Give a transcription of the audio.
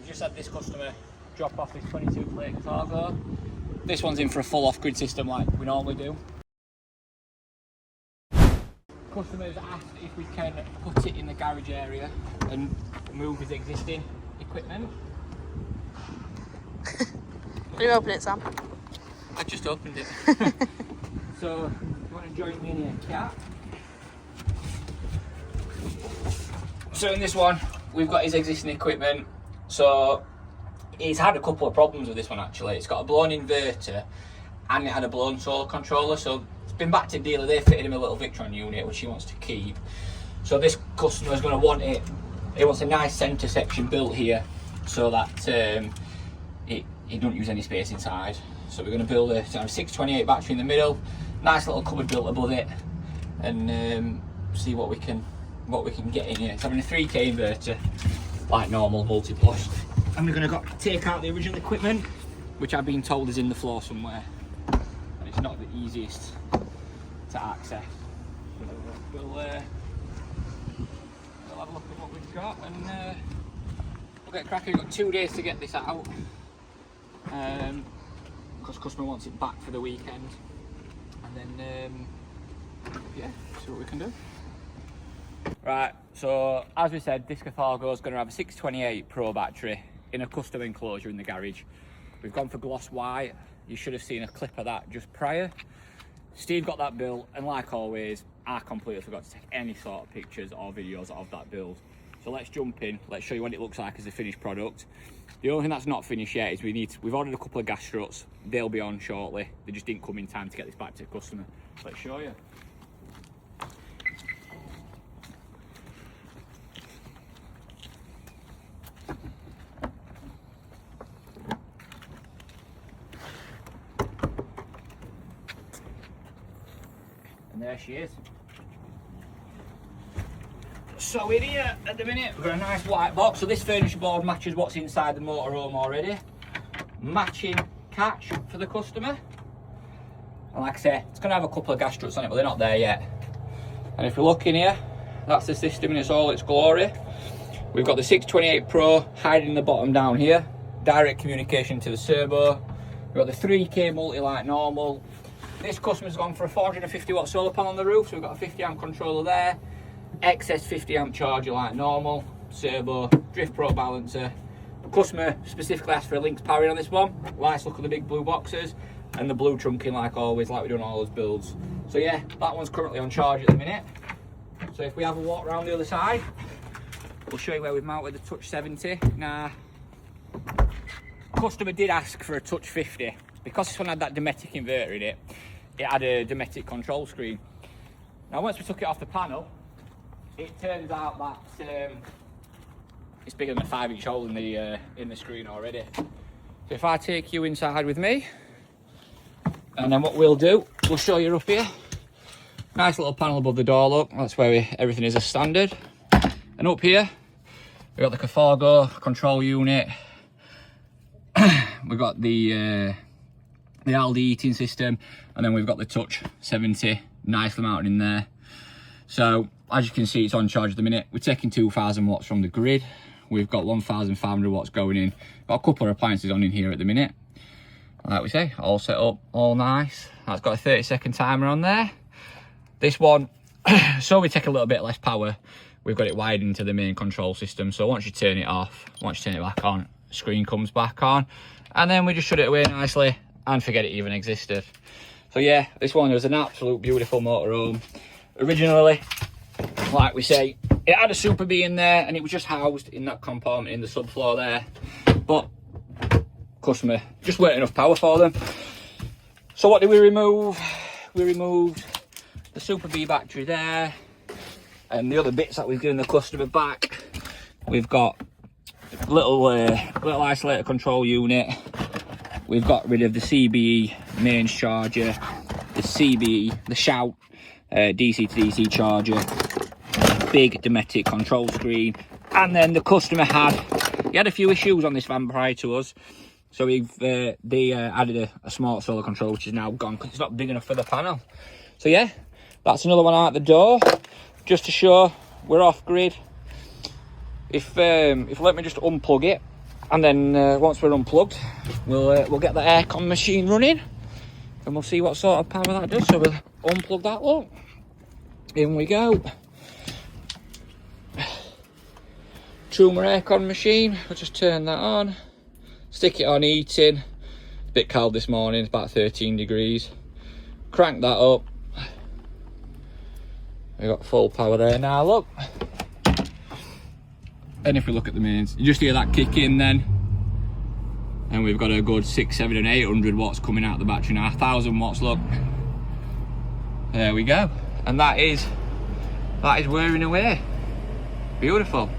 just had this customer drop off this 22 plate Carthago. This one's in for a full off-grid system like we normally do. Customers asked if we can put it in the garage area and move his existing equipment. Will you open it, Sam? I just opened it. So, you want to join me in here, Cat? So in this one, we've got his existing equipment. So he's had a couple of problems with this one actually. It's got a blown inverter and it had a blown solar controller. So it's been back to dealer. They fitted him a little Victron unit which he wants to keep. So this customer's going to want it. He wants a nice centre section built here so that it don't use any space inside. So we're going to build a 628 battery in the middle, nice little cupboard built above it, and see what we can get in here. It's having a 3K inverter, like normal multi-plus. And we're going to take out the original equipment, which I've been told is in the floor somewhere. And it's not the easiest to access. We'll have a look at what we've got and we'll get cracking. We've got 2 days to get this out. Because customer wants it back for the weekend. And then, yeah, see what we can do. Right, so as we said, this Carthago is going to have a 628 Pro battery in a custom enclosure in the garage. We've gone for gloss white. You should have seen a clip of that just prior. Steve got that built, and like always, I completely forgot to take any sort of pictures or videos of that build. So let's jump in, let's show you what it looks like as a finished product. The only thing that's not finished yet is we've ordered a couple of gas struts. They'll be on shortly. They just didn't come in time to get this back to the customer. Let's show you. And there she is. So in here at the minute we've got a nice white box. So this furniture board matches what's inside the motorhome already. Matching catch for the customer. And like I say, it's going to have a couple of gas struts on it, but they're not there yet. And if we look in here, that's the system in all its glory. We've got the 628 Pro hiding the bottom down here. Direct communication to the servo. We've got the 3K multi like normal. This customer's gone for a 450 watt solar panel on the roof, so we've got a 50 amp controller there. Excess 50 amp charger like normal. Servo, Drift Pro balancer. The customer specifically asked for a Lynx powering on this one. Nice look at the big blue boxes. And the blue trunking like always, like we do on all those builds. So yeah, that one's currently on charge at the minute. So if we have a walk around the other side, we'll show you where we've mounted the Touch 70. Now, customer did ask for a Touch 50. Because this one had that Dometic inverter in it, it had a Dometic control screen. Now once we took it off the panel, it turns out that it's bigger than a 5-inch hole in the screen already. So if I take you inside with me, and then what we'll do, we'll show you up here. Nice little panel above the door, look. That's where everything is as standard. And up here, we've got the Carthago control unit. We've got the Aldi heating system, and then we've got the Touch 70 nicely mounted in there. So as you can see, it's on charge at the minute. We're taking 2,000 watts from the grid. We've got 1,500 watts going in. Got a couple of appliances on in here at the minute. Like we say, all set up, all nice. That's got a 30-second timer on there. This one, so we take a little bit less power, we've got it wired into the main control system. So once you turn it off, once you turn it back on, the screen comes back on. And then we just shut it away nicely and forget it even existed. So yeah, this one was an absolute beautiful motorhome. Originally, like we say, it had a Super B in there and it was just housed in that compartment in the subfloor there. But customer, just weren't enough power for them. So what did we remove? We removed the Super B battery there and the other bits that we've given the customer back. We've got little isolator control unit. We've got rid of the CBE mains charger, the CBE, the Shout DC to DC charger, big Dometic control screen, and then the customer he had a few issues on this van prior to us, so they added a smart solar control which is now gone because it's not big enough for the panel. So yeah, that's another one out the door, just to show we're off grid. If let me just unplug it, And then once we're unplugged, we'll get the aircon machine running, and we'll see what sort of power that does. So we'll unplug that, look. In we go. Truma aircon machine, we'll just turn that on, stick it on heating. It's a bit cold this morning, it's about 13 degrees. Crank that up. We've got full power there now, look. And if we look at the mains, you just hear that kick in then. And we've got a good 600, 700 and 800 watts coming out of the battery now. 1000 watts, look. There we go. And that is whirring away. Beautiful.